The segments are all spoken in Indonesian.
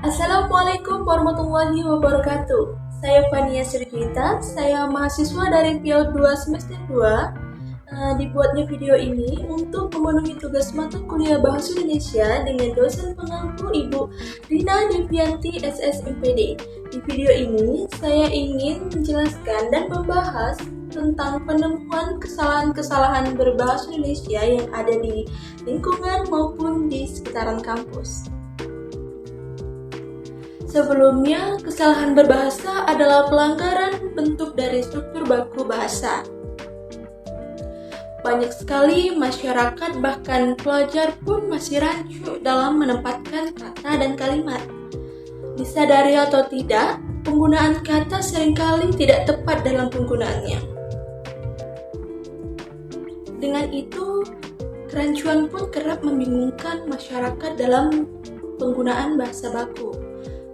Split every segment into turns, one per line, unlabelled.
Assalamualaikum warahmatullahi wabarakatuh. Saya Fania Sirjita, saya mahasiswa dari PIAL 2 semester 2. Dibuatnya video ini untuk memenuhi tugas mata kuliah Bahasa Indonesia dengan dosen pengampu Ibu Rina Devianti SSMPD. Di video ini, saya ingin menjelaskan dan membahas tentang penemuan kesalahan-kesalahan berbahasa Indonesia yang ada di lingkungan maupun di sekitaran kampus. Sebelumnya, kesalahan berbahasa adalah pelanggaran bentuk dari struktur baku bahasa. Banyak sekali masyarakat bahkan pelajar pun masih rancu dalam menempatkan kata dan kalimat. Disadari atau tidak, penggunaan kata seringkali tidak tepat dalam penggunaannya. Dengan itu, kerancuan pun kerap membingungkan masyarakat dalam penggunaan bahasa baku.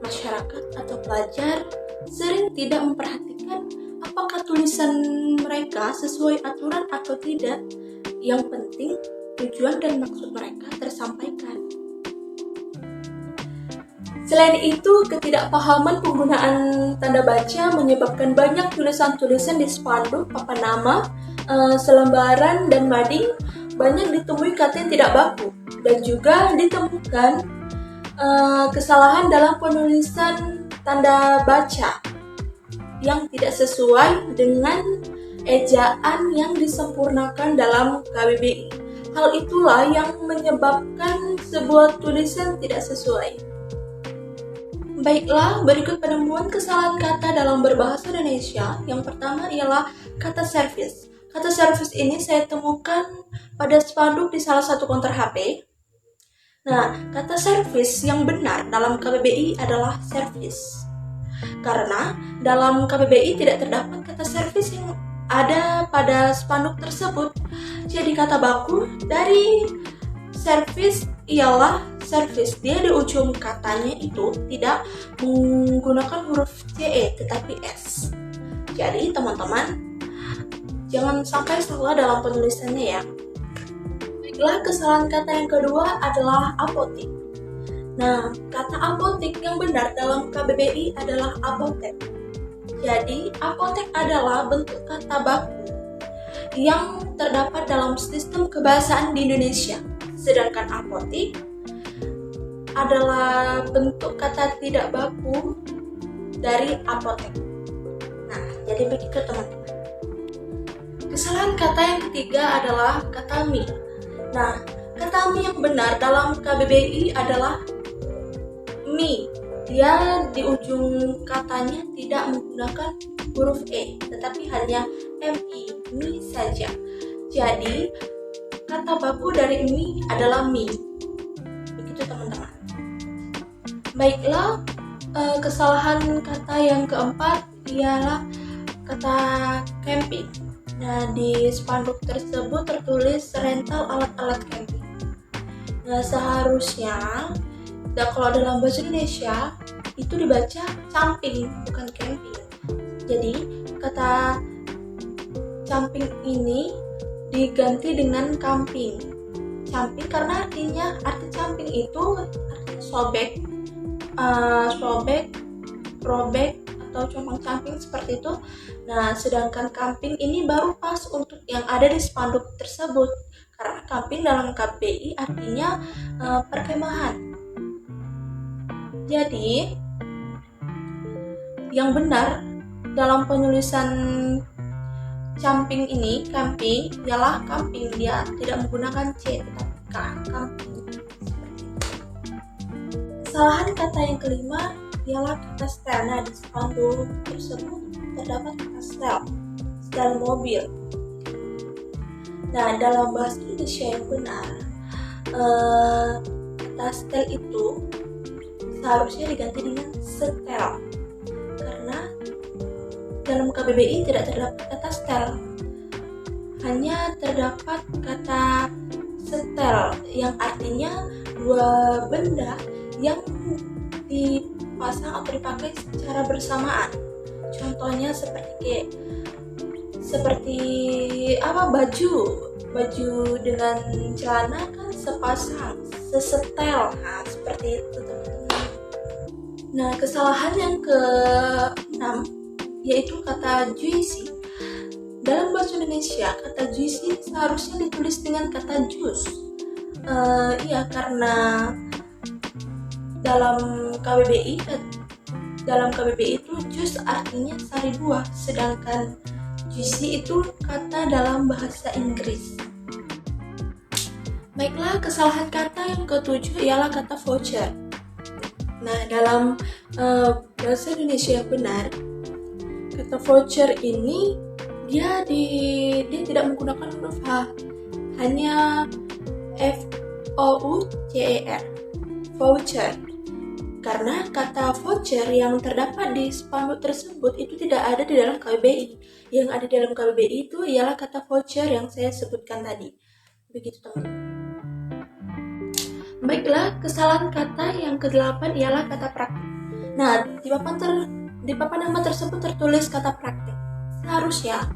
Masyarakat atau pelajar sering tidak memperhatikan apakah tulisan mereka sesuai aturan atau tidak. Yang penting, tujuan dan maksud mereka tersampaikan. Selain itu, ketidakpahaman penggunaan tanda baca menyebabkan banyak tulisan-tulisan di spanduk, papan nama, selembaran, dan mading banyak ditemui kata yang tidak baku, dan juga ditemukan kesalahan dalam penulisan tanda baca yang tidak sesuai dengan ejaan yang disempurnakan dalam KBBI. Hal itulah yang menyebabkan sebuah tulisan tidak sesuai. Baiklah, berikut penemuan kesalahan kata dalam berbahasa Indonesia. Yang pertama ialah kata servis. Kata servis ini saya temukan pada spanduk di salah satu konter HP. Nah, kata servis yang benar dalam KBBI adalah servis. Karena dalam KBBI tidak terdapat kata servis yang ada pada spanduk tersebut. Jadi kata baku dari servis ialah servis. Dia di ujung katanya itu tidak menggunakan huruf CE tetapi S. Jadi teman-teman, jangan sampai salah dalam penulisannya ya. Kesalahan kata yang kedua adalah apotik. Nah, kata apotik yang benar dalam KBBI adalah apotek. Jadi, apotek adalah bentuk kata baku yang terdapat dalam sistem kebahasaan di Indonesia. Sedangkan apotik adalah bentuk kata tidak baku dari apotek. Nah, jadi begitu teman-teman. Kesalahan kata yang ketiga adalah kata mi. Nah, kata mi yang benar dalam KBBI adalah mi. Dia di ujung katanya tidak menggunakan huruf E, tetapi hanya mi, mi saja. Jadi, kata baku dari mi adalah mi. Begitu teman-teman. Baiklah, kesalahan kata yang keempat ialah kata camping. Nah, di spanduk tersebut tertulis rental alat-alat camping. Nah, seharusnya kalau dalam bahasa Indonesia itu dibaca camping, bukan camping. Jadi, kata camping ini diganti dengan camping. Camping karena arti camping itu artinya sobek, robek, atau compang-camping seperti itu. Nah, sedangkan camping ini baru pas untuk yang ada di spanduk tersebut. Karena camping dalam KBBI artinya perkemahan. Jadi, yang benar dalam penulisan camping ini, camping, ialah camping. Dia tidak menggunakan C, tetapi camping. Kesalahan kata yang kelima ialah kata setel. Nah, di spanduk tersebut terdapat kata setel mobil. Nah, dalam bahasa Indonesia yang benar, kata setel itu seharusnya diganti dengan setel. dalam KBBI tidak terdapat kata setel. Hanya terdapat kata setel yang artinya dua benda yang dipasang atau dipakai secara bersamaan. Contohnya seperti baju dengan celana kan sepasang, sesetel, seperti itu teman-teman. Nah, kesalahan yang ke-6 yaitu kata juicy. Dalam bahasa Indonesia, kata juicy seharusnya ditulis dengan kata jus. Karena dalam KBBI itu jus artinya sari buah, sedangkan juicy itu kata dalam bahasa Inggris. Baiklah, kesalahan kata yang ke-7 ialah kata voucher. Nah, dalam bahasa Indonesia yang benar, kata voucher ini dia tidak menggunakan huruf H, hanya VOUCHER, voucher. Karena kata voucher yang terdapat di spanduk tersebut itu tidak ada di dalam KBBI. Yang ada di dalam KBBI itu ialah kata voucher yang saya sebutkan tadi. Begitu teman-teman. Baiklah, kesalahan kata yang ke-8 ialah kata praktik. Nah, di papan nama tersebut tertulis kata praktik. Seharusnya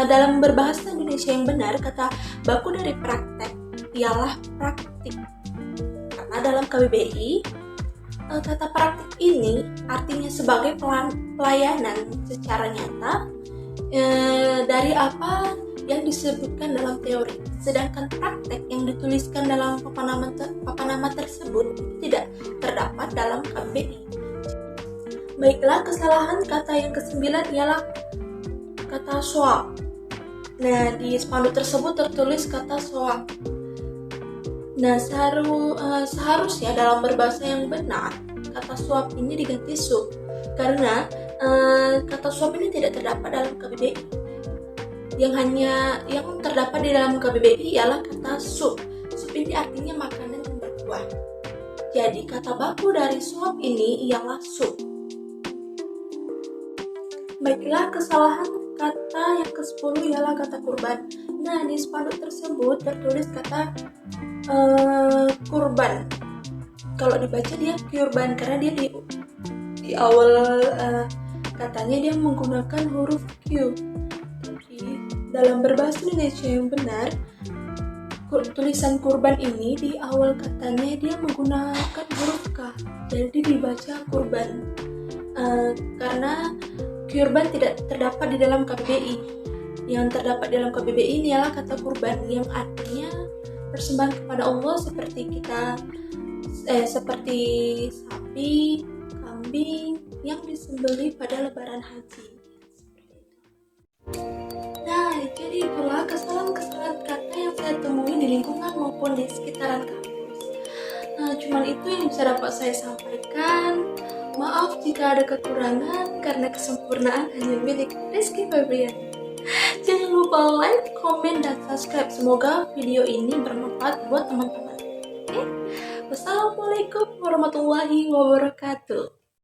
dalam berbahasa Indonesia yang benar, kata baku dari praktek ialah praktik. Karena dalam KBBI kata praktik ini artinya sebagai pelayanan secara nyata dari apa yang disebutkan dalam teori. Sedangkan praktek yang dituliskan dalam papan nama tersebut tidak terdapat dalam KBBI. Baiklah, kesalahan kata yang ke-9 ialah kata swab. Nah, di spanduk tersebut tertulis kata swab. Nah, seharusnya dalam berbahasa yang benar, kata swab ini diganti sub. Karena kata swab ini tidak terdapat dalam KBBI. Yang terdapat di dalam KBBI ialah kata sup. Sup ini artinya makanan yang berkuah. Jadi kata baku dari swab ini ialah sup. Baiklah, kesalahan kata yang ke-10 ialah kata kurban. Nah, di spanduk tersebut tertulis kata kurban. Kalau dibaca dia kurban karena dia di awal katanya dia menggunakan huruf Q. Tapi dalam berbahasa Indonesia yang benar, tulisan kurban ini di awal katanya dia menggunakan huruf K. Jadi dibaca kurban. Karena kurban tidak terdapat di dalam KBBI. Yang terdapat dalam KBBI ini adalah kata kurban yang artinya persembahan kepada Allah seperti sapi, kambing yang disembelih pada lebaran haji. Nah, jadi itulah kesalahan-kesalahan kata yang saya temui di lingkungan maupun di sekitaran kampus. Nah, cuman itu yang bisa dapat saya sampaikan. Maaf jika ada kekurangan karena kesempurnaan hanya milik Rizky Febrian. Jangan lupa like, komen, dan subscribe. Semoga video ini bermanfaat buat teman-teman. Oke? Wassalamualaikum warahmatullahi wabarakatuh.